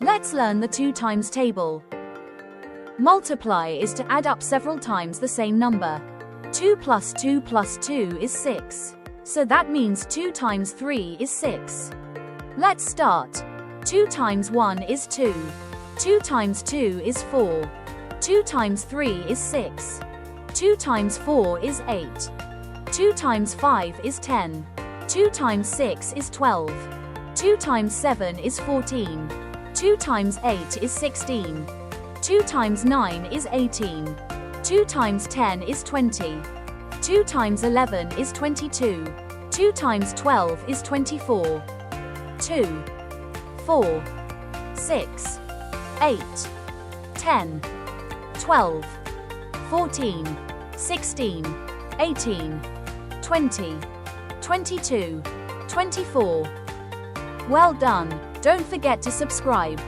Let's learn the 2 times table. Multiply is to add up several times the same number. 2 plus 2 plus 2 is 6. So that means 2 times 3 is 6. Let's start. 2 times 1 is 2. 2 times 2 is 4. 2 times 3 is 6. 2 times 4 is 8. 2 times 5 is 10. 2 times 6 is 12. 2 times 7 is 14. 2 times 8 is 16. 2 times 9 is 18. 2 times 10 is 20. 2 times 11 is 22. 2 times 12 is 24. 2, 4, 6, 8, 10, 12, 14, 16, 18, 20, 22, 24. Well done! Don't forget to subscribe.